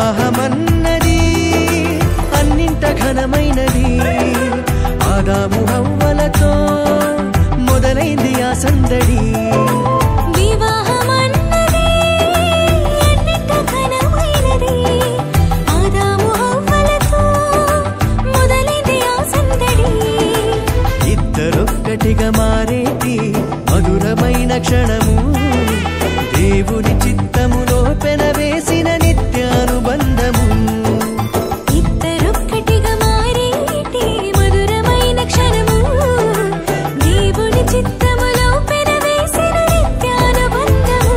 వివాహమన్నది అన్నింట ఘనమైనది ఆదాము హవ్వలతో మొదలైంది ఆ సందడి వివాహమన్నది అన్నింట ఘనమైనది ఆదాము హవ్వలతో మొదలైంది ఆ సందడి ఇద్దరొక్కటిగా మారేటి మధురమైన క్షణము దేవుని చిత్తములో పెనవేసిన నిత్యానుబంధము ఇద్దరొక్కటిగా మారేటి మధురమైన క్షణము దేవుని చిత్తములో పెనవేసిన నిత్యానుబంధము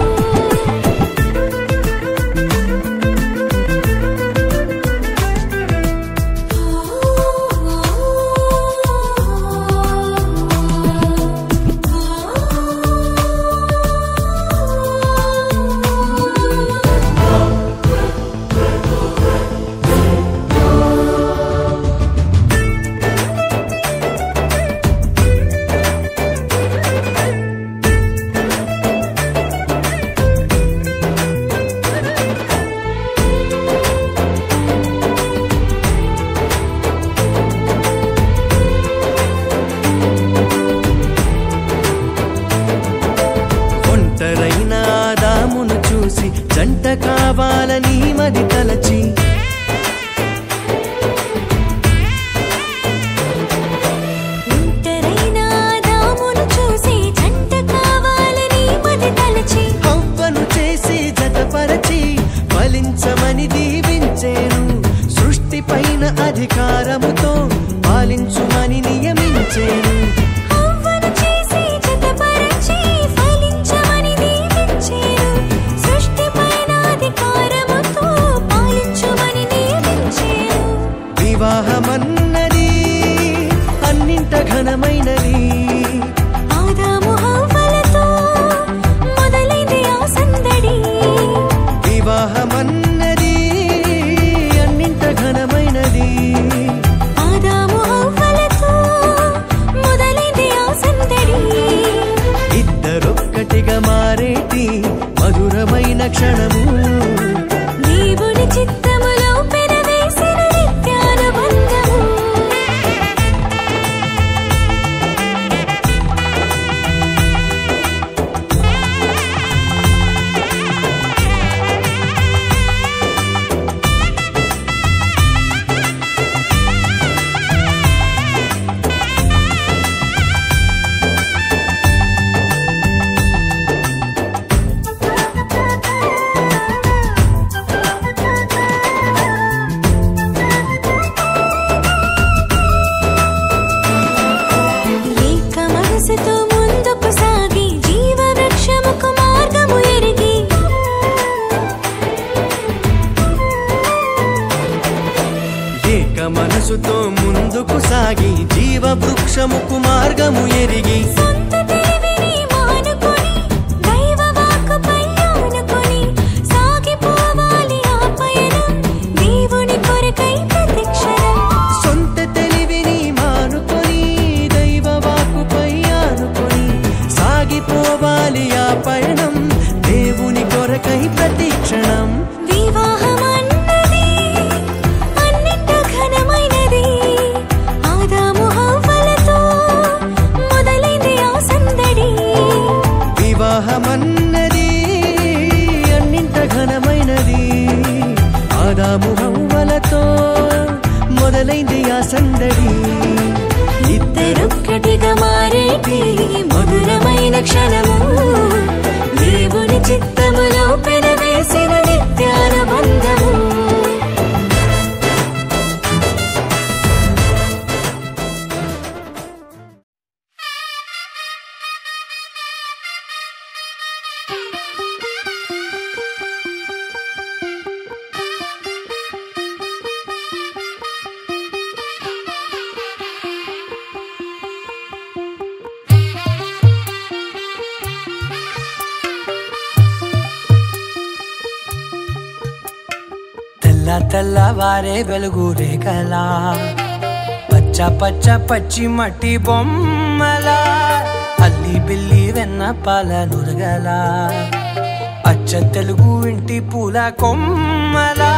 ఒంటరైన ఆదామును చూసి జంట కావాలని మది తలచి ఒంటరైన ఆదామును చూసి జంట కావాలని మది తలచి హవ్వను చేసి జతపరచి ఫలించమని దీవించేను సృష్టి పైన అధికారముతో పాలించుమని నియమించేను హవ్వను చేసి జతపరచి ఫలించమని దీవించేను సృష్టిపైన అధికారముతో పాలించుమని నియమించేను వివాహమన్నది అన్నింట ఘనమైనది ఆదాము హవ్వలతో మొదలైంది ఆ సందడి వివాహమన్నది అన్నింట ఘనమైనది ఆదాము హవ్వలతో మొదలైంది ఆ సందడి ఇద్దరొక్కటిగా మారేటి మధురమైన క్షణము దేవుని చిత్తములో పెనవేసిన నిత్యానుబంధము ఏక మనసుతో ముందుకు సాగి జీవ వృక్షముకు మార్గము ఎరిగి ఏక మనసుతో ముందుకు సాగి జీవ వృక్షముకు మార్గము ఎరిగి సొంత తెలివిని మానుకొని దైవ వాక్కుపై ఆనుకొని సాగిపోవాలి ఆ పయనం దేవుని కొరకై ప్రతిక్షణం సొంత తెలివిని మానుకొని దైవ వాక్కుపై ఆనుకొని సాగిపోవాలి ఆ పయనం దేవుని కొరకై ప్రతిక్షణం వివాహమన్నది అన్నింట ఘనమైనది ఆదాము హవ్వలతో మొదలైంది ఆ సందడి వివాహమన్నది అన్నింట ఘనమైనది ఆదాము హవ్వలతో మొదలైంది ఆ సందడి ఇద్దరొక్కటిగా మారేటి మధురమైన క్షణము దేవుని చిత్తములో పెనవేసిన నిత్యానుబంధము తెల్లవారే వెలుగు రేఖలా పచ్చ పచ్చ పచ్చి మట్టి బొమ్మలా అల్లి బిల్లి వెన్న పాల నురగలా అచ్చ తెలుగు ఇంటి పూల కొమ్మలా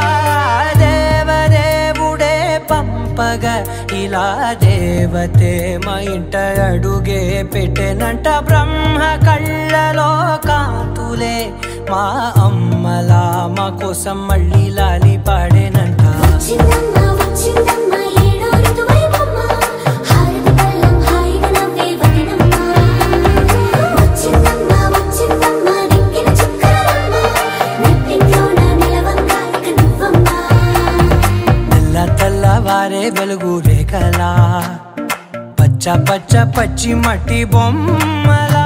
చెప్పగా ఇలా దేవతే మా ఇంట అడుగే పెట్టెనంట బ్రహ్మ కళ్ళలో కాంతులే మా అమ్మలా మా కోసం మళ్ళీ లాలి పాడేనంట తెల్లవారే వెలుగు రేఖలా పచ్చ పచ్చ పచ్చి మట్టి బొమ్మలా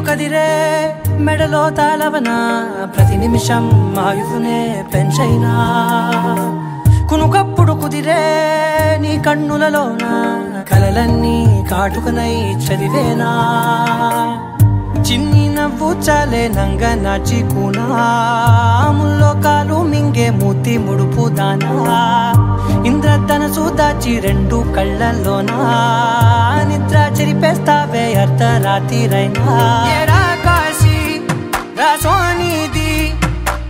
కదిరే మెడలో తాళవన ప్రతి నిమిషం ఆయుధునే పెంచైనా కునుకప్పుడు కుదిరే నీ కన్నులలోన కలలన్నీ కాటుకనై చదివేనా చిన్ని నవ్వు చాలే నంగ నాచి కూనాముల్లో కాలు మింగే మూతి ముడుపు దానా ఇంద్రధనసు దాచి రెండు కళ్ళల్లోనా నిద్ర చెరిపేస్తావే అర్ధరాత్రిరైనా ఏరా కాశీ రాసోనిది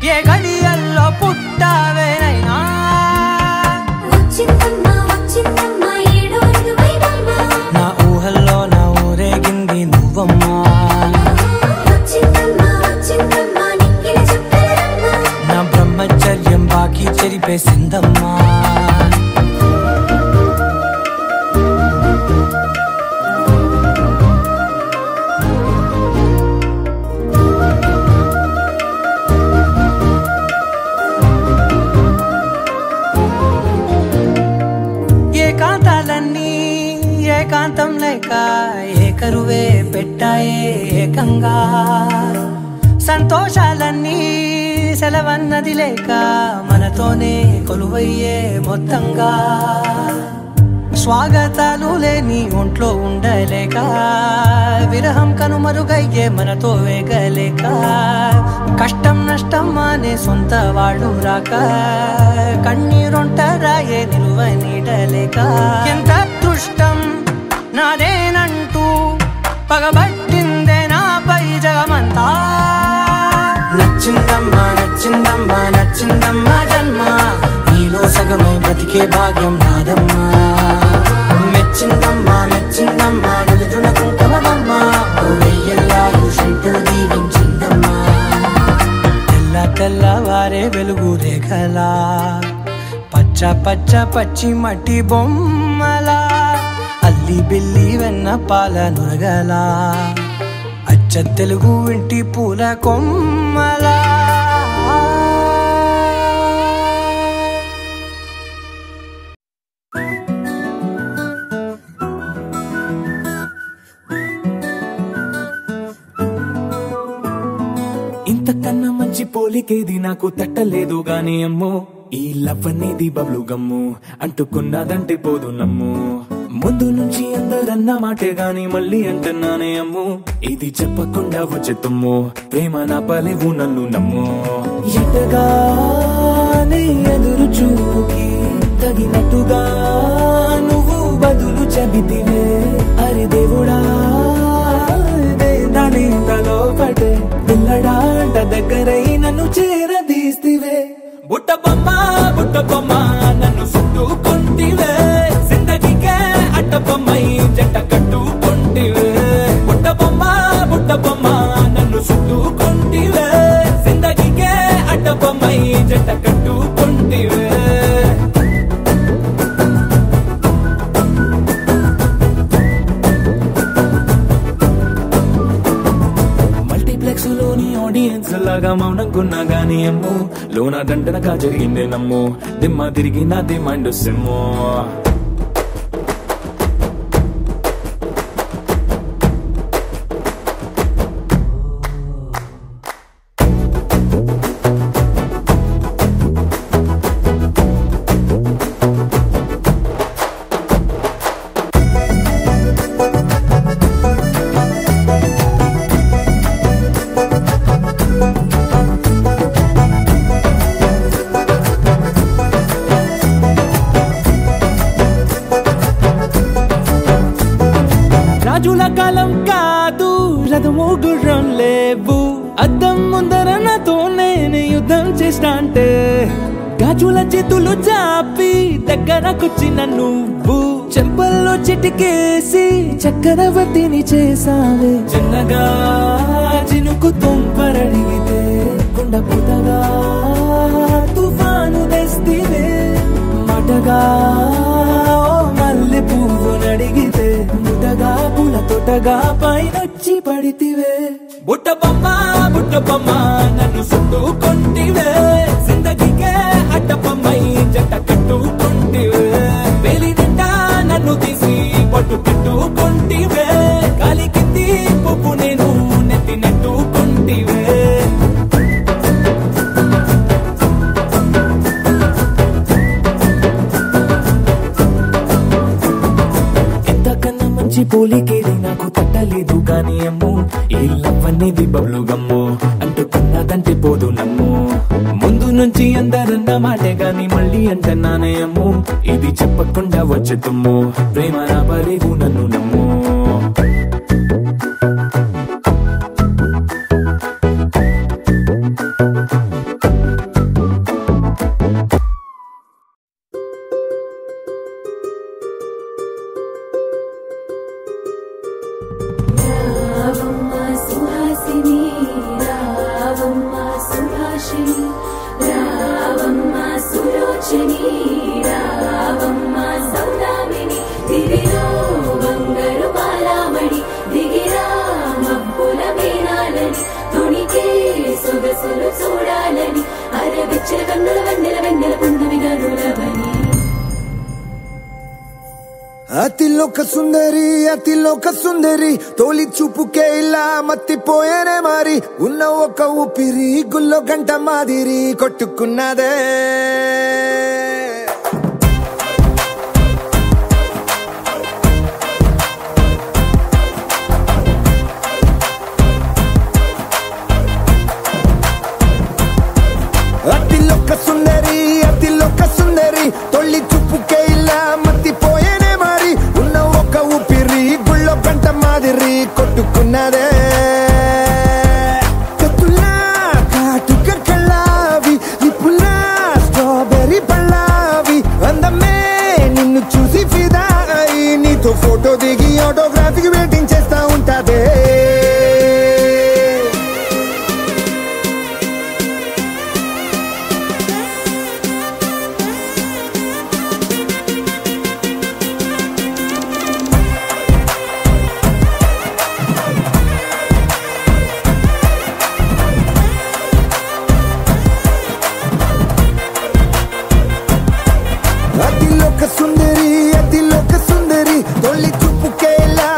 ఏ గడియల్లో పుట్టావేనైనా నా ఊహల్లో నా ఊరేగింది నువ్వమ్మా నా బ్రహ్మచర్యం బాకీ చెరిపేసిందమ్మా ఏకాంతాలన్నీ ఏకాంతం లేక ఏకరువే పెట్టాయే ఏకంగా సంతోషాలన్నీ సెలవన్నది లేక మనతోనే కొలువయ్యే మొత్తంగా స్వాగతాలు లేని ఒంట్లో ఉండలేక విరహం కనుమరుగయ్యే మనతో వేగలేక కష్టం నష్టం అనే సొంత వాళ్ళు రాక కన్నీరొంటరాయే నిలువ నీడలేక ఎంత అదృష్టం నాదేనంటూ పగబట్టిందే నాపై జగమంతా నచ్చిందమ్మా నచ్చిందమ్మా నచ్చిందమ్మా జన్మ నీలో సగమై బ్రతికే భాగ్యం నాదమ్మా మెచ్చిందమ్మా మెచ్చిందమ్మా నిలుచున కుంకుమమ్మా వెయ్యల్లాలు శంకులు దీవించిందమ్మా తెల్లవారే వెలుగు రేఖలా పచ్చ పచ్చ పచ్చి మట్టి బొమ్మలా అల్లి బిల్లి వెన్న పాల నురగలా అచ్చ తెలుగు ఇంటి పూల కొమ్మలా ఇంతకన్నా మంచి పోలికేది నాకు తట్టలేదు గాని అమ్మో ఈ లవ్ అనేది బబ్లు గమ్ము అంటుకున్నదంటే పోదు నమ్ము ముందు నుంచి అందరన్న మాటే గాని మళ్ళీ అంటున్నానే అమ్ము ఇది చెప్పకుండా వచ్చే తుమ్ము ప్రేమ నా పలేవు నన్ను నమ్ము ఎటగానే ఎదురు చూకి తగినట్టుగా నువ్వు బదులు చెబితివే అరే దేవుడా దాని తలో పడే పిల్లడాంట దగ్గరై నన్ను చేరదీస్తివే బుట్ట బొమ్మ నన్ను చుట్టుకుంటివే జిందగీకే అట్ట బొమ్మై జంట కట్టుకుంటివే బుట్ట బొమ్మ నన్ను చుట్టుకుంటివే జిందగీకే అట్ట బొమ్మై జంట కట్టుకుంటివే ఆడియన్స్ లాగా మౌనంకున్నా గానీ అమ్ము లోన దండనగా జరిగిందే నమ్ము దిమ్మ తిరిగి నాది మైండ్ సిమ్ము రాజుల కాలం కాదు రథము గుర్రం లేవు అద్దం ముందర నాతో నేను యుద్ధం చేస్తా అంటే గాజుల చేతులు చాపి దగ్గరకొచ్చిన నువ్వు చెంపల్లో చిటికేసి చక్రవర్తిని చేసావే చిన్నగా చినుకు తుంపరడిగితే కుండ పుతగా తుఫాను తెస్తివే మాటగా మల్లె పువ్వు నడిగితే ముటగా పూల తోటగా పైనొచ్చి పడితివే బుట్ట బొమ్మ నన్ను చుట్టుకొంటివే జిందగీకే అడ్డపమ్మై జంట కట్టుకొంటివే వేలి నిండా నన్ను తీసి పట్టు పెట్టుకొంటివే గాలి కింది పువ్వు నేను నెత్తి నెట్టుకొంటివే ఎంతకన్నా మంచి పోలికేది నాకు తట్టలేదు గాని అమ్మో ఈ లవ్ అనేది బబ్లు గమ్ము అంటుకున్నదంటే పోదు నమ్ము ముందు నుంచి అందరన్న మాటే గాని మళ్ళీ అంటున్నానే అమ్ము ఇది చెప్పకుండా వచ్చే తుమ్ము ప్రేమ రాబలేవు నన్ను నమ్ము చూడాలని అరవిచ్చల కన్నుల వెన్నెల వెన్నెల పున్నమి గరులవని అతిలోక సుందరి తోలి చూపుకే ఇలా మత్తిపోయేనే మారి ఉన్న ఒక ఊపిరి గుల్లో గంట మాదిరి కొట్టుకున్నదే అతిలోక సుందరి తొలి చూపుకే ఇలా మత్తిపోయేనే మారి ఉన్న ఒక ఊపిరి గుళ్ళో గంట మాదిరి కొట్టుకున్నదే కత్తులా కాటుక కళ్ళావి నిప్పులా స్ట్రాబెర్రీ పళ్ళావి అందమే నిన్ను చూసి ఫిదా అయి నీతో ఫోటో దిగి ఆటోగ్రాఫీకి వెయిటింగ్ చేస్తా ఉంటాదే అతిలోక సుందరి తొలి చూపుకే ఇలా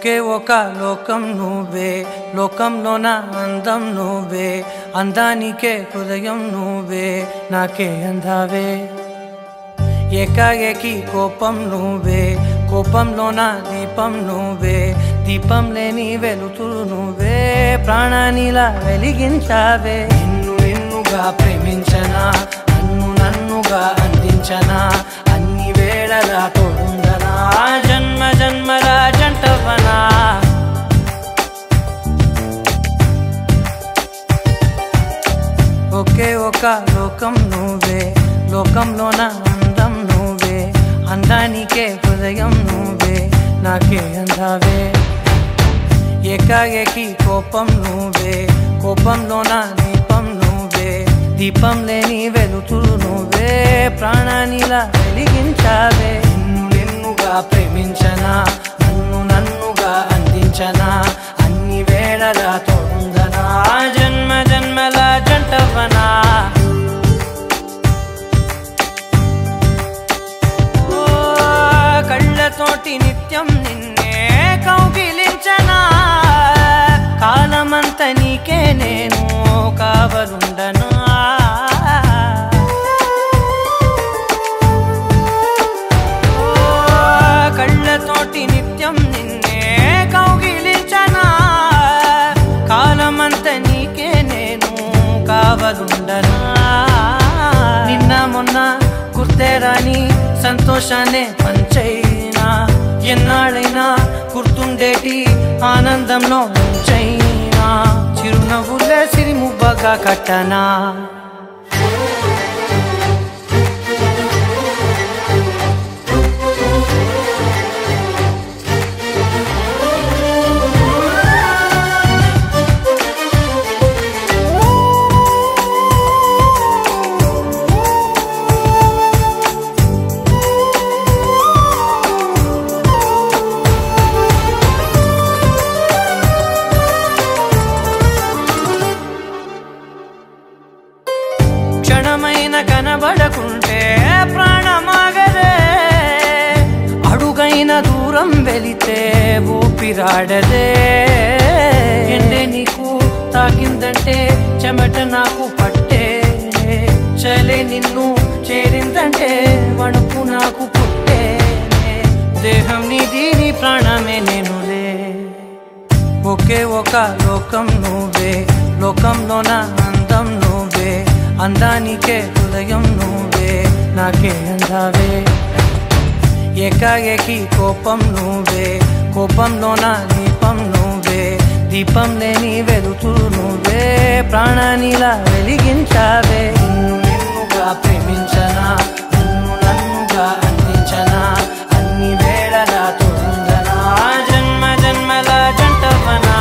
ఒకే ఒక లోకం నువ్వే, లోకంలోన అందం నువ్వే, అందానికే హృదయం నువ్వే, నాకే అందావే. ఏకాఏకి కోపం నువ్వే, కోపంలోన దీపం నువ్వే, దీపం లేని వెలుతురు నువ్వే, ప్రాణానిలా వెలిగించావే. నిన్ను నిన్నుగా ప్రేమించనా, నన్ను నన్నుగా అందించనా, అన్ని వేళలా తోడుందనా, జన్మ జన్మల జంటవనా. ఒకే ఒక లోకం నువ్వే, లోకంలోన అందం నువ్వే, అందానికే హృదయం నువ్వే, నాకే అందావే. ఏకాఏకి కోపం నువ్వే, కోపంలోన దీపం నువ్వే, దీపం లేని వెలుతురు నువ్వే, ప్రాణానిలా వెలిగించావే. నిన్ను నిన్నుగా ప్రేమించనా, నన్ను నన్నుగా అందించనా, అన్ని వేళలా తోడుందనా, జన్మ జన్మల జంటవనా. కళ్ళతోటి నిత్యం నిన్నే కౌగిలించనా, కాలమంత నీకే నేను కావలుండనా. కళ్ళతోటి నిత్యం నిన్నే కౌగిలించనా, కాలమంత నీకే నేను కావలుండనా. నిన్న మొన్న గుర్తేరాని సంతోషాన్ని పంచైనా, ఎన్నాళ్ళైనా గుర్తుండేటి ఆనందంలో ముంచైనా, చిరునవ్వులే సిరిముబ్బగా కట్టనా. క్షణమైన కనబడకుంటే ప్రాణమాగదే, అడుగైన దూరం వెళితే ఊపిరాడదే. ఎండే నీకు తాకిందంటే చెమట నాకు పట్టే, చలే నిన్ను చేరిందంటే వణుకు నాకు పుట్టే, దేహం నీది నీ ప్రాణమే నేనులే. ఒకే ఒక లోకం నువ్వే, లోకంలోన అందం నువ్వే, అందానికే హృదయం నువ్వే, నాకే అందావే. ఏకాఏకి కోపం నువ్వే, కోపంలోన దీపం నువ్వే, దీపం లేని వెలుతురు నువ్వే, ప్రాణానిలా వెలిగించావే. నిన్ను నిన్నుగా ప్రేమించనా, నన్ను నన్నుగా అందించనా, అన్ని వేళలా తోడుందనా, జన్మ జన్మల జంటవనా.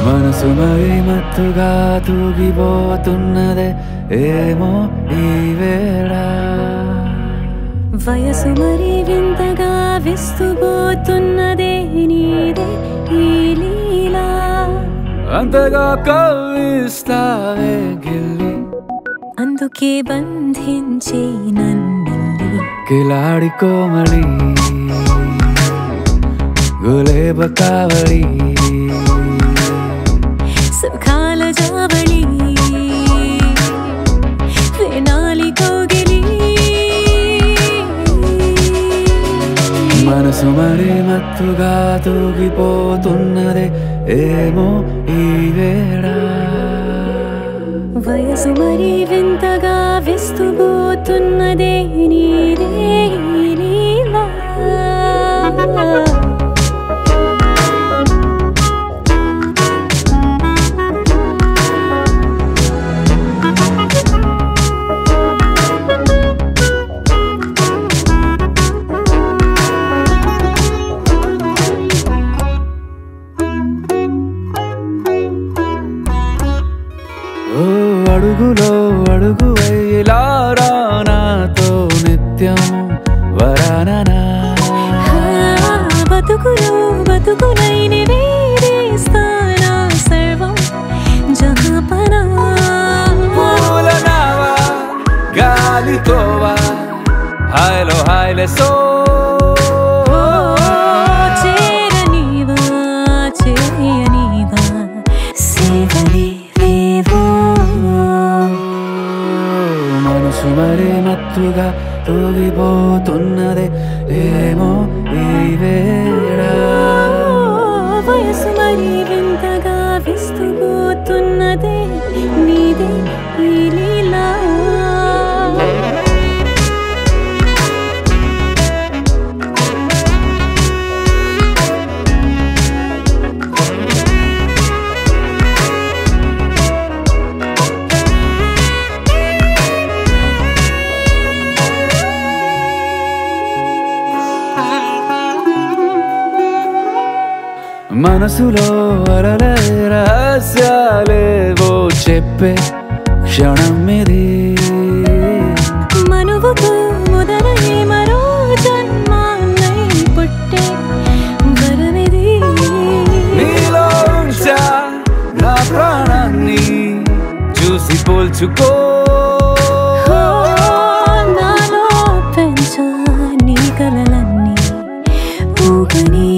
మనసు మరి మత్తుగా తూగిపోతున్నదే ఏమో ఈ వేళ, వయసు మరి వింతగా విస్తుపోతున్నదే నీదే ఈ లీలా. అంతగా కవ్విస్తావే గిల్లి, అందుకే బంధించే నన్నిల్లి. కిలాడి కోమలి గులేబ కావలి, సుఖాల జావళి వేనాలి కోగిలి. మనసు మరి మత్తుగా తూగిపోతున్నదే ఏమో ఈ వేళ, వయసు మరి వింతగా విస్తుపోతున్నదే నీదే ఈ లీలా. వెలుగు వేలారా నాతో నిత్యం వరాననా బతుకులో బతుకులైన వేరేస్తానా సర్వం జహాపనా పూలనావా గాలితోవా హాయ్లో హాయ్లే సో చేరనీవా చేయనీవా సేవలే వేవో మనసు మరి మత్తుగా తూగిపోతున్నదే ఏమో ఈ వేళ వయసు మరి వింతగా విస్తుపోతున్నదే నీదే ఈ లీలా మనసులో అలలే రహస్యాలేవో చెప్పే క్షణం ఇది మనువుకు మొదలై మరో జన్మాన్నై పుట్టే వరమిది నీలో ఉంచా నా ప్రాణాన్ని చూసి పోల్చుకో నాలో పెంచా నీ కలలన్నీ ఊగని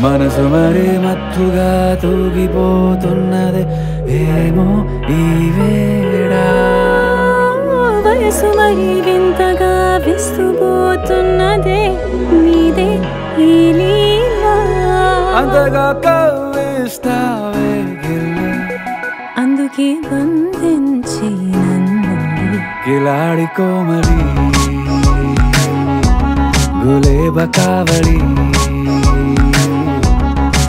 మనసు మరి మత్తుగా తూగిపోతున్నదే ఏమో ఈ వేళ వయసు మరి వింతగా విస్తుపోతున్నదే నీదే ఈ లీలా అంతగా కవ్విస్తావే గిల్ల అందుకే బంధించి నన్ను కిలాడి కోమలి గులేబ కావడి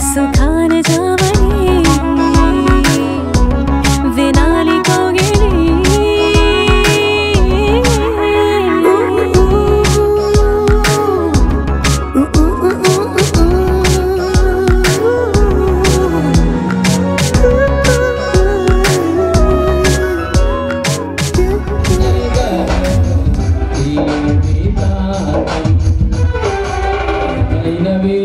సుఖాన జావని వినాలి కోగిలి అయినవి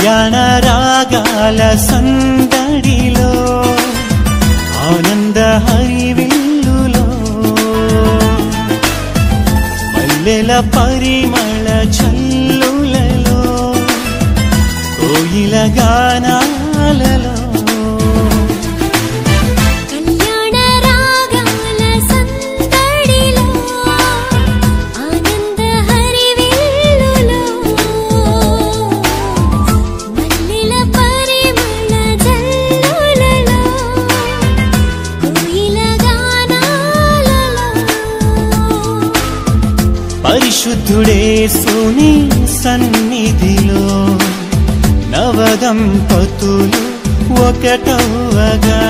కళ్యాణ రాగాల సందడిలో ఆనంద హరివిల్లులో మల్లెల పరిమళ చల్లులలో కోయిల గానాలలో పరిశుద్ధుడే సుని సన్నిధిలో నవదంపతులు ఒకటవగా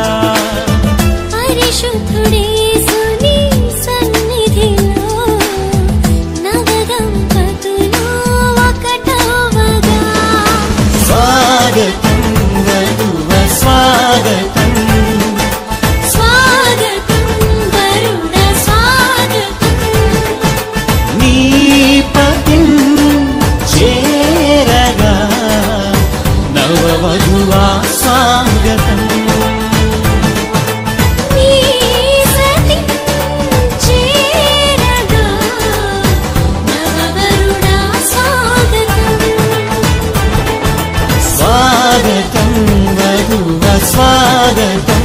పరిశుద్ధుడే సుని సన్నిధిలో నవదంపతులు ఒకటవగా స్వాగతం వధువ స్వాగతం స్వాగతం స్వాగతం వధువ స్వాగతం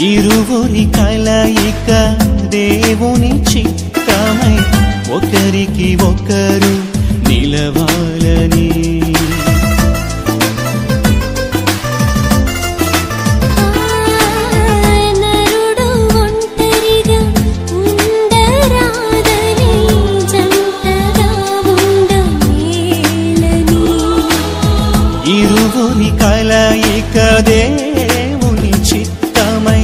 ఇరువురి కలయిక దేవుని చిత్తమై ఒకరికి ఒకరు నిలవాలని నరుడు ఒంటరిగా ఉండరాదని జంటగా ఉండమేలని ఇరువురి కలయిక దేవుని చిత్తమై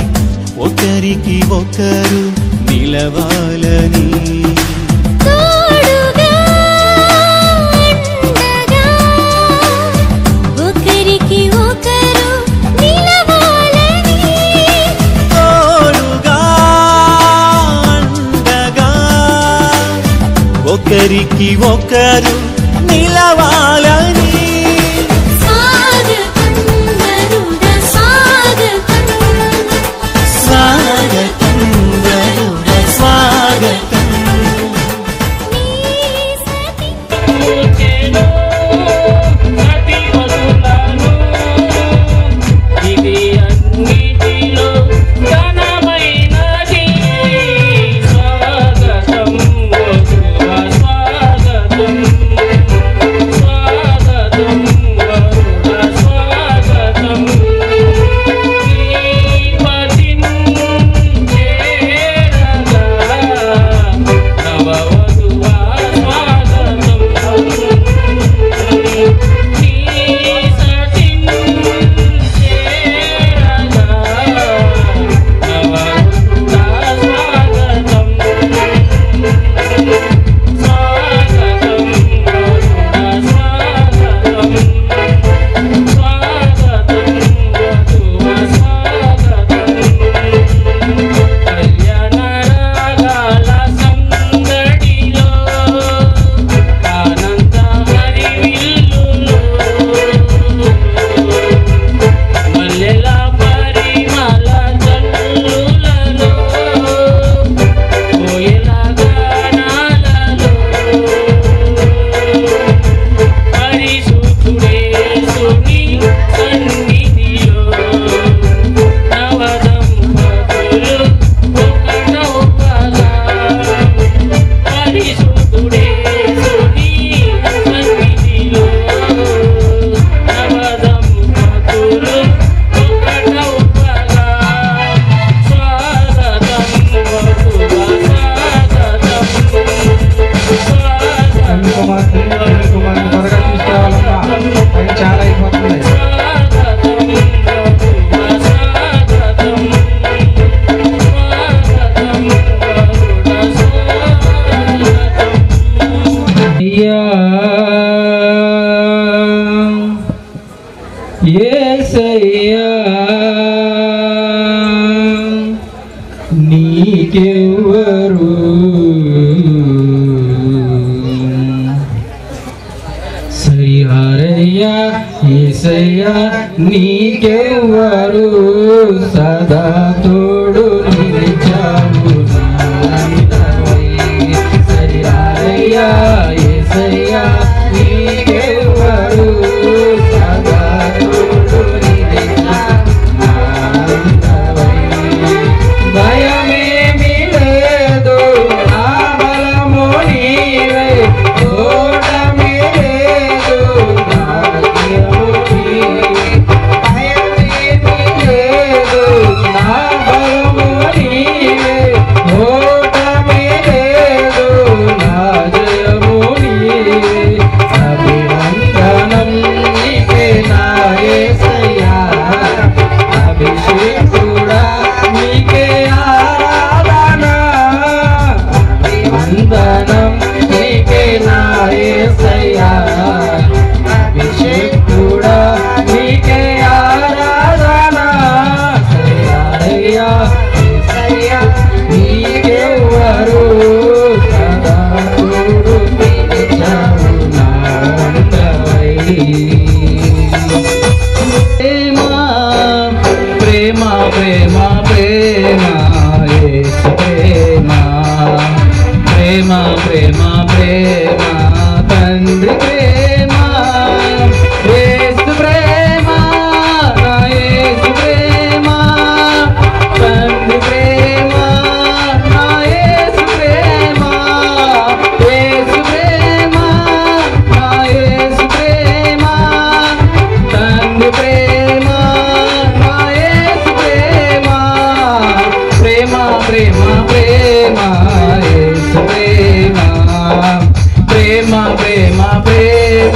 ఒకరికి ఒకరు నిలవాలని తోడుగా ఉండగా ఒకరికి ఒకరు నిలవాలని తోడుగా ఉండగా ఒకరికి ఒకరు నిలవాలని స్వాగతం వరుణ స్వాగతం ఇది అన్నిటిలో ఘనమైనది స్వాగతం వరుణ స్వాగతం యేసయ్యా యేసయ్యా నీకెవ్వరు సరిహారయ్యా యేసయ్యా నీకెవ్వరు సదా తోడు నిలిచావు సరిహారయ్యా యేసయ్యా నీకెవ్వరు సదా తోడు నిలిచావు భయమేమి లేదు నా బలము నీవే ఓటమి లేదు భాగ్యము నీవే భయమేమి లేదు నా బలము నీవే ఓటమి లేదు నా జయము నీవే అభివందనం నీకే నా యేసయ్యా అభిషేకుడా నీకే ఆరాధన అభివందనం నీకే నా యేసయ్యా అభిషేకుడా నీకే ఆరాధన సయ్యా యేసయ్యా నీకెవ్వరు సదా తోడు నిలిచావు నా అండవై ప్రేమ ప్రేమ ప్రేమ యేసు ప్రేమ ప్రేమ ప్రేమ ప్రేమ తండ్రి ప్రేమ యేసు ప్రేమ నా యేసు ప్రేమ తండ్రి ప్రేమ నా యేసు ప్రేమ యేసు ప్రేమ నా యేసు ప్రేమ తండ్రి ప్రేమ నా యేసు ప్రేమ ప్రేమ ప్రేమ ప్రేమ యేసు ప్రేమ ప్రేమ ప్రేమ ప్రేమ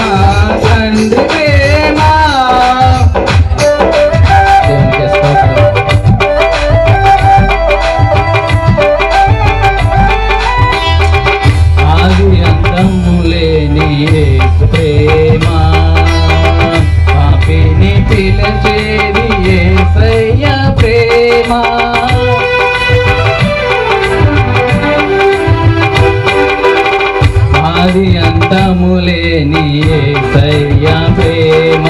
తండ్రి ప్రేమ దేవునికి స్తోత్రం. ఆది అంతము లేని యేసు ప్రేమ పాపిని పిలిచేది యేసయ్య ప్రేమ ఆది అంతము లేని యేసయ్య ప్రేమ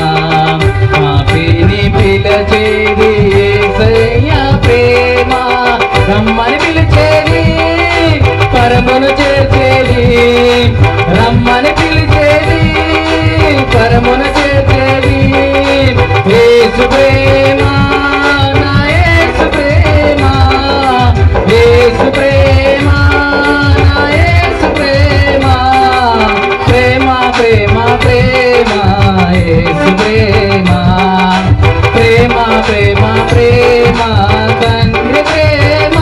పాపిని పిలిచేది యేసయ్య ప్రేమ రమ్మని పిలిచేది పరమును చేర్చేది రమ్మని పిలిచేది పరమును చేర్చేది యేసు ప్రేమ నా యేసు ప్రేమ యేసు ప్రేమ నా యేసు ప్రేమ ప్రేమ ప్రేమ ప్రేమ యేసు ప్రేమ ప్రేమ ప్రేమ ప్రేమ తండ్రి ప్రేమ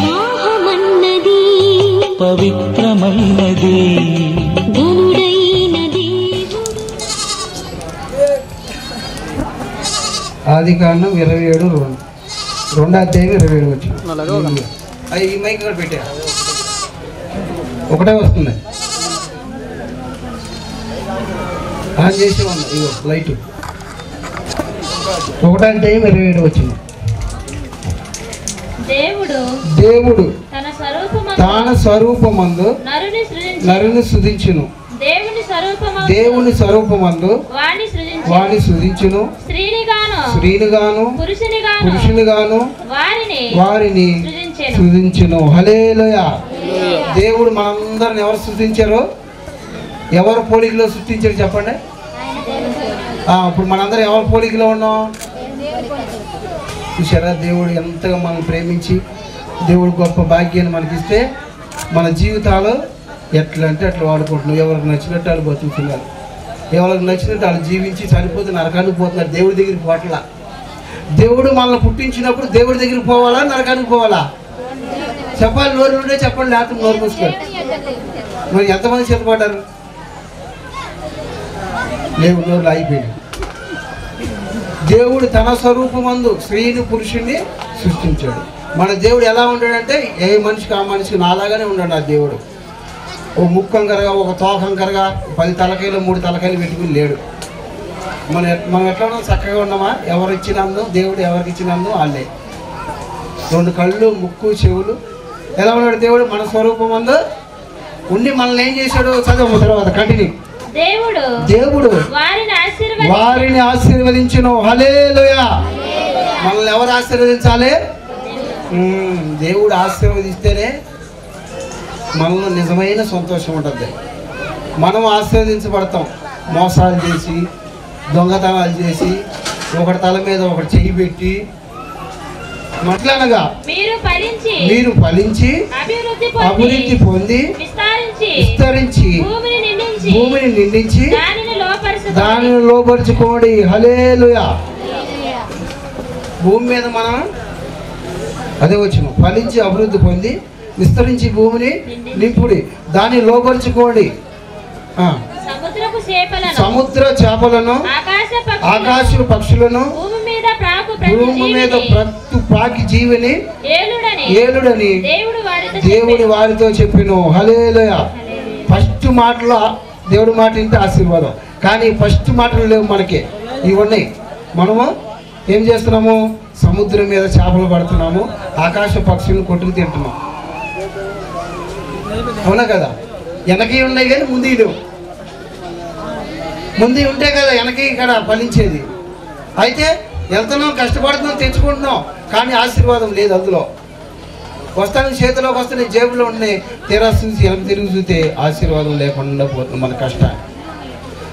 వివాహమన్నది పవిత్రమైనది ఘనుడైన దేవుడు ఆది కాండం 27 రెండో అధ్యాయం 27 వచ్చి అది ఈ మైక్ కూడా పెట్టా ఒకటే వస్తుంది ఆన్ చేసి ఉంది ఇగో లైట్ ఒకటో అధ్యాయం 27 వచ్చింది దేవుడు తన స్వరూపమందు నరుని సృజించును దేవుని స్వరూపమందు వాణి సృజించును స్త్రీనిగాను పురుషునిగాను వారిని సృజించును హల్లెలూయా దేవుడు మనందరిని ఎవరు సృజించారో ఎవరు పోలికలో సృష్టించారు చెప్పండి ఇప్పుడు మనందరం ఎవరి పోలికలో ఉన్నాం చూసారా, దేవుడు ఎంతగా మనం ప్రేమించి దేవుడు గొప్ప భాగ్యాన్ని మనకిస్తే మన జీవితాలు ఎట్లా అంటే అట్లా వాడుకుంటున్నాం. ఎవరికి నచ్చినట్టు వాళ్ళు బతుకుతున్నారు, ఎవరికి నచ్చినట్టు వాళ్ళు జీవించి చనిపోతే నరకానికి పోతున్నారు. దేవుడి దగ్గరికి పోవట్లా. దేవుడు మనల్ని పుట్టించినప్పుడు దేవుడి దగ్గరికి పోవాలా, నరకానికి పోవాలా? చెప్పాలి, నోరు ఉంటే చెప్పండి, లేకపోతే నోరు మూసుకోండి. మరి ఎంతమంది చేతపడ్డారు? లేవు, నోరులు అయిపోయింది. దేవుడు తన స్వరూపమందు స్త్రీని పురుషుణ్ణి సృష్టించాడు. మన దేవుడు ఎలా ఉంటాడంటే ఏ మనిషికి ఆ మనిషికి నాలాగానే ఉన్నాడు. ఆ దేవుడు ఓ ముక్కంకరగా, ఒక తోకంకరగా 10 తలకాయలు 3 తలకాయలు పెట్టుకుని లేడు. మనం ఎట్లా ఉన్నాం? చక్కగా ఉన్నామా? ఎవరు ఇచ్చినందు దేవుడు, ఎవరికి ఇచ్చినందు వాళ్ళే. 2 కళ్ళు, ముక్కు, చెవులు. ఎలా ఉన్నాడు దేవుడు? మన స్వరూపమందు ఉండి మనల్ని ఏం చేశాడు? చదువు తర్వాత కంటిన్యూ. దేవుడు వారిని ఆశీర్వదించును. హల్లెలూయా. మనల్ని ఎవరు ఆశీర్వదించాలి? దేవుడు ఆశీర్వదిస్తేనే మనలో నిజమైన సంతోషం ఉంటుంది. మనం ఆశీర్వదించబడతాం. మోసాలు చేసి, దొంగతనాలు చేసి, ఒకటి తల మీద ఒకటి చెయ్యి పెట్టి మట్లనగా మీరు ఫలించి అభివృద్ధి పొంది విస్తరించి భూమిని నిండించి దానిని లోపరుచుకోండి. హల్లెలూయా. భూమి మీద మనం అదే వచ్చిన ఫలించి అభివృద్ధి పొంది విస్తరించి భూమిని నింపుడి, దాన్ని లోపరుచుకోండి. సముద్ర చేపలను, ఆకాశ పక్షులను, భూమి మీద ప్రతి ప్రాకి జీవిని ఏలుడని దేవుడు వారితో చెప్పెను. హల్లెలూయా. ఫస్ట్ మాటలో దేవుడి మాట వింటే ఆశీర్వాదం, కానీ ఫస్ట్ మాటలు లేవు మనకి. ఇవి ఉన్నాయి. మనము ఏం చేస్తున్నాము? సముద్రం మీద చేపలు పడుతున్నాము, ఆకాశ పక్షులను కొట్టుకు తింటున్నాం. అవునా కదా? వెనక ఉన్నాయి కానీ ముందు లేవు. ముందు ఉంటే కదా వెనక ఇక్కడ ఫలించేది. అయితే వెళ్తున్నాం, కష్టపడుతున్నాం, తెచ్చుకుంటున్నాం, కానీ ఆశీర్వాదం లేదు అందులో. వస్తాను చేతిలోకి వస్తే జేబులో ఉన్నాయి, తీరా చూసి వెనక తిరిగి చూస్తే ఆశీర్వాదం లేకుండా పోతుంది మన కష్టాన్ని.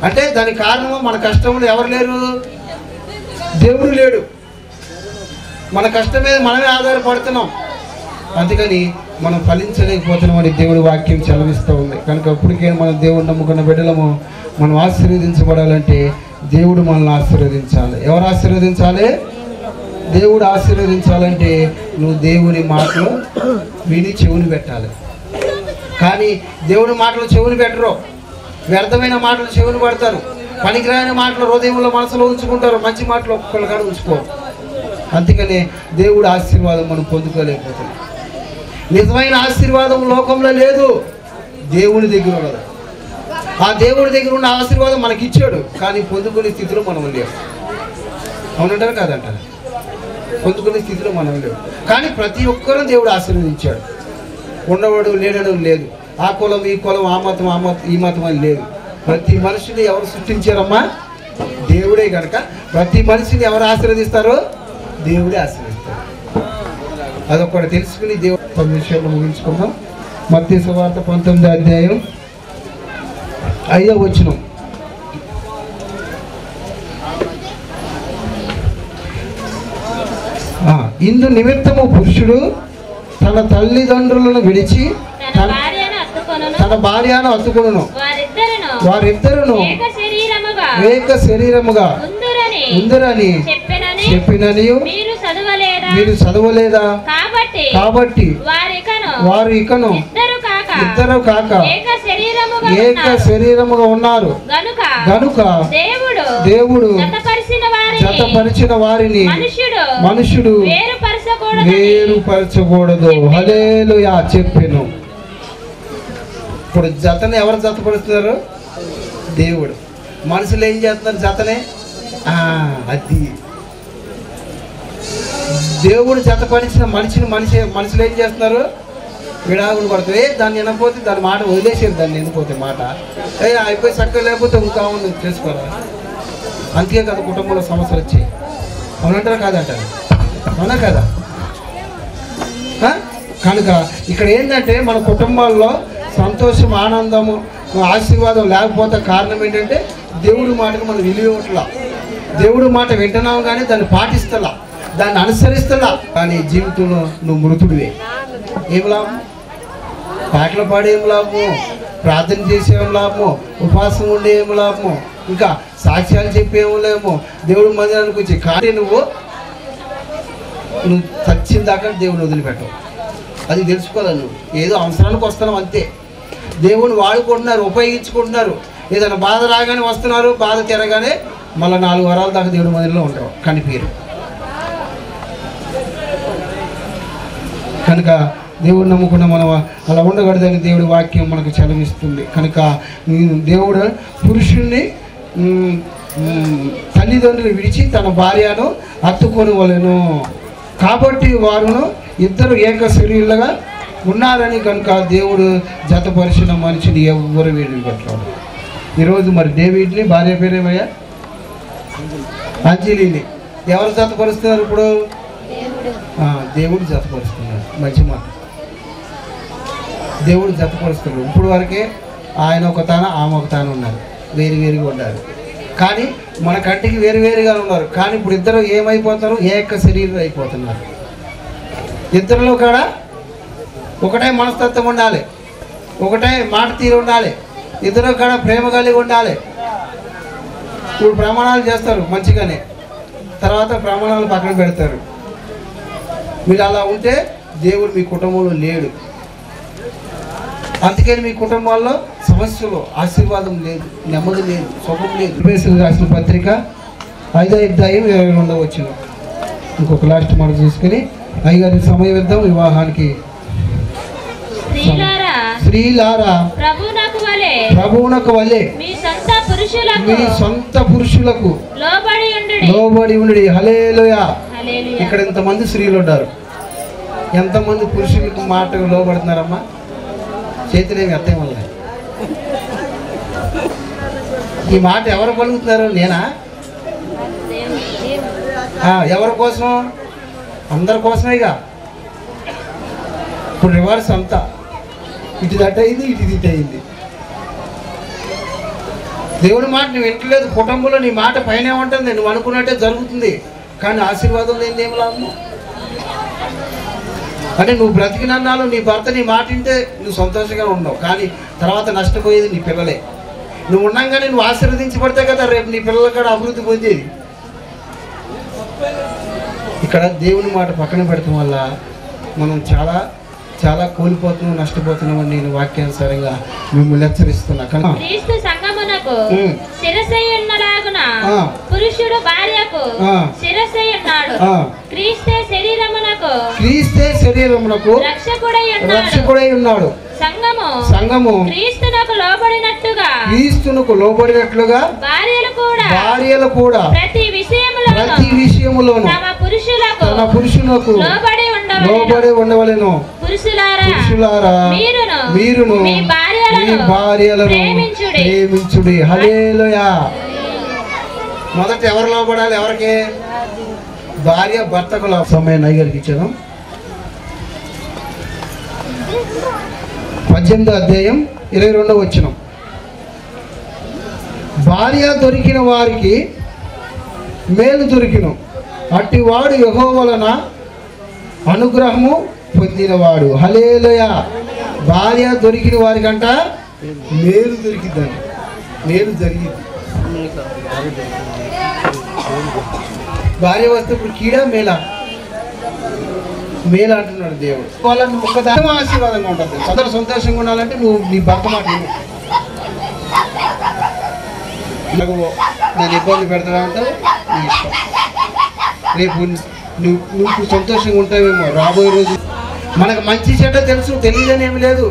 అంటే దానికి కారణము మన కష్టంలో ఎవరు లేరు? దేవుడు లేడు. మన కష్టం మీద మనమే ఆధారపడుతున్నాం. అందుకని మనం ఫలించలేకపోతున్నామని దేవుడి వాక్యం చలవిస్తూ ఉంది. కనుక అప్పటికే మనం దేవుడు నమ్ముకున్న బిడ్డలము మనం ఆశీర్వదించబడాలంటే దేవుడు మనల్ని ఆశీర్వదించాలి. ఎవరు ఆశీర్వదించాలి? దేవుడు ఆశీర్వదించాలంటే నువ్వు దేవుని మాటలు విని చెవుని పెట్టాలి. కానీ దేవుడి మాటలు చెవుని పెట్టరు, వ్యర్థమైన మాటలు చెవుని పడతారు, పనికిరాని మాటలు హృదయంలో మనసులో ఉంచుకుంటారు, మంచి మాటలు ఒక్కొక్కరు కాడ ఉంచుకోరు. అందుకనే దేవుడు ఆశీర్వాదం మనం పొందుకోలేకపోతున్నాం. నిజమైన ఆశీర్వాదం లోకంలో లేదు, దేవుని దగ్గర ఉన్నది. ఆ దేవుడి దగ్గర ఉన్న ఆశీర్వాదం మనకి ఇచ్చాడు, కానీ పొందుకునే స్థితిలో మనం లేవు. అవునంటారు కాదంటారు? పొందుకునే స్థితిలో మనం లేవు. కానీ ప్రతి ఒక్కరూ దేవుడు ఆశీర్వదించాడు. ఉన్నవాడు లేనడు లేదు. ఆ కులం, ఈ కులం, ఆ మతం, ఈ మతం అని లేదు. ప్రతి మనిషిని ఎవరు సృష్టించారమ్మా? దేవుడే. కనుక ప్రతి మనిషిని ఎవరు ఆశీర్వదిస్తారో? దేవుడే ఆశీర్వదిస్తారు. అదొకటి తెలుసుకుని దేవుడు 10 నిమిషాలు ముగించుకుందాం. మత్తయి సువార్త 19వ అధ్యాయం 5వ వచనం. ఇందు నిమిత్తము పురుషుడు తన తల్లిదండ్రులను విడిచి తన భార్యను హత్తుకొనును, వారిద్దరును ఏక శరీరముగా ఉందురని చెప్పిననియు మీరు చదవలేదా? కాబట్టి వారు ఇకను ఇద్దరు కాక ఏక శరీరముగా ఉన్నారు గనుక దేవుడు జతపరిచిన వారిని మనుషుడు వేరుపరచకూడదు. హల్లెలూయా చెప్పెను. ఇప్పుడు జతని ఎవరు జతపరుస్తున్నారు? దేవుడు. మనుషులు ఏం చేస్తున్నారు? జతనే. అది దేవుడు జతపరిచిన మనుషులు ఏం చేస్తున్నారు? విడాకులు పడుతుంది. దాన్ని వినకపోతే దాని మాట వదిలేసేది, దాన్ని వినకపోతే మాట అయిపోయి చక్కగా లేకపోతే ఇంకా ఉంది చేసుకోవాలి. అంతే కదా కుటుంబంలో సమస్యలు వచ్చాయి. అవునంటారా కాదంటారు? అవునా కదా? కనుక ఇక్కడ ఏంటంటే మన కుటుంబాల్లో సంతోషం, ఆనందము, ఆశీర్వాదం లేకపోతే కారణం ఏంటంటే దేవుడి మాటకు మనం విలువ ఇవ్వట్లా. దేవుడి మాట వింటున్నాము కానీ దాన్ని పాటిస్తలా. దాన్ని అనుసరిస్తున్నా, కానీ జీవితంలో నువ్వు మృతుడివే. ఏం లాభం? పాటలు పాడేం లాభము, ప్రార్థన చేసేం లాభము, ఉపవాసం ఉండే ఏం లాభము, ఇంకా సాక్ష్యాలు చెప్పేమో లేమో, దేవుడు మందిరానికి వచ్చి. కానీ నువ్వు చచ్చిన దాకా దేవుని వదిలిపెట్టవు. అది తెలుసుకోవాలి. నువ్వు ఏదో అవసరానికి వస్తున్నావు అంతే. దేవుని వాడుకుంటున్నారు, ఉపయోగించుకుంటున్నారు. ఏదైనా బాధ రాగానే వస్తున్నారు, బాధ తిరగానే మళ్ళీ 4 వారాల దాకా దేవుడి మందిరంలో ఉంటారు కనిపించరు. కనుక దేవుడు నమ్ముకున్న మనం అలా ఉండకూడదని దేవుడి వాక్యం మనకు చలవిస్తుంది. కనుక దేవుడు పురుషుణ్ణి తల్లిదండ్రులు విడిచి తన భార్యను హత్తుకొని వలెను, కాబట్టి వారును ఇద్దరు ఏక శరీరులుగా ఉన్నారని. కనుక దేవుడు జతపరిచిన మనిషిని ఎవరు విడిపెట్టాడు. ఈరోజు మరి డేవిడ్ని భార్య పేరేమయ్యా? అంజలిని ఎవరు జతపరుస్తున్నారు ఇప్పుడు? దేవుడు జతపరుస్తున్నాడు. మంచి మాట. దేవుడు జతపరుస్తున్నాడు. ఇప్పుడు వరకే ఆయన ఒక తాన ఆమె ఒక తాను ఉన్నారు, వేరువేరుగా ఉన్నారు. కానీ మన కంటికి వేరువేరుగా ఉన్నారు. కానీ ఇప్పుడు ఇద్దరు ఏమైపోతారు? ఏక శరీరం అయిపోతున్నారు. ఇద్దరిలో కూడా ఒకటే మనస్తత్వం ఉండాలి, ఒకటే మాట తీరు ఉండాలి, ఇద్దరు కూడా ప్రేమ కలిగి ఉండాలి. ఇప్పుడు ప్రమాణాలు చేస్తారు మంచిగానే, తర్వాత ప్రమాణాలు పక్కన పెడతారు. మీరు అలా ఉంటే దేవుడు మీ కుటుంబంలో లేడు. అందుకని మీ కుటుంబాల్లో సమస్యలు, ఆశీర్వాదం లేదు, నెమ్మది లేదు, సుఖం లేదు. ఎఫెసీయులకు రాసిన పత్రిక 5వ అధ్యాయం 22వ వచనం. ఇంకొక లాస్ట్ మాట చూసుకుని అయ్యగారి సమయం ఇద్దాం వివాహానికి. స్త్రీలారా ప్రభువునకు వలె మీ సొంత పురుషులకు లోబడి ఉండి. హల్లెలూయా. ఇక్కడ ఎంతమంది స్త్రీలు ఉన్నారు, ఎంతమంది పురుషులకు మాటకు లోబడుతున్నారమ్మా? చేతులేమి అర్థం వల్ల ఈ మాట ఎవరు పలుకుతున్నారు? నేనా? ఎవరి కోసం? అందరి కోసమేగా. ఇప్పుడు రివర్స్ అంతా, ఇటు దట్ అయింది, ఇటు ఇటు అయింది. దేవుడి మాట నువ్వు వింటలేదు. కుటుంబంలో నీ మాట పైన ఉంటుంది, నువ్వు అనుకున్నట్టే జరుగుతుంది. కానీ ఆశీర్వాదం లేని ఏం లాభం? అంటే నువ్వు బ్రతికినన్నాళ్ళు నీ భర్త నీ మాట వింటే నువ్వు సంతోషంగా ఉండవు, కానీ తర్వాత నష్టపోయేది నీ పిల్లలే. నువ్వు ఉన్నాగానే నువ్వు ఆశీర్వదించబడితే కదా రేపు నీ పిల్లల కూడా అభివృద్ధి పొందేది. ఇక్కడ దేవుని మాట పక్కన పెడతాం వల్ల మనం చాలా చాలా కోల్పోతున్నాం, నష్టపోతున్నామని నేను వాక్యానుసారంగా మిమ్మల్ని హెచ్చరిస్తున్నా. పురుషుడు భార్యకు శిరస్సై ఉన్నాడు. క్రీస్తే శరీరమునకు రక్షకుడై ఉన్నాడు. సంఘము క్రీస్తునకు లోబడినట్లుగా భార్యలు కూడా ప్రతి విషయములోను తన పురుషులకు లోబడి ఉండవలెను. పురుషులారా మీరును మీ భార్యలను ప్రేమించుడి. హల్లెలూయా. మొదట ఎవరు లోబడాలి? ఎవరికి? భార్య భర్తకు. సమయం నైగరికి ఇచ్చాను. 18వ అధ్యాయం 22వ వచనం. భార్య దొరికిన వారికి మేలు దొరికిను, అట్టివాడు యెహోవా వలన అనుగ్రహము పొందినవాడు. హల్లెలూయా. భార్య దొరికిన వారికంట మేలు దొరికిందండి, మేలు జరిగింది. భార్య వస్తే ఇప్పుడు కీడా మేలా? మేలు అంటున్నాడు దేవుడు. వాళ్ళని ఒక్కదాని ఆశీర్వాదంగా ఉంటుంది. అందరూ సంతోషంగా ఉండాలంటే నువ్వు నీ భర్త మాట నేను ఇబ్బంది పెడతా ఉంటావు, నీ ఇష్టం. రేపు నువ్వు సంతోషంగా ఉంటావేమో. రాబోయే రోజు మనకు మంచి చెడ్డ తెలుసు, తెలియదని ఏమి లేదు.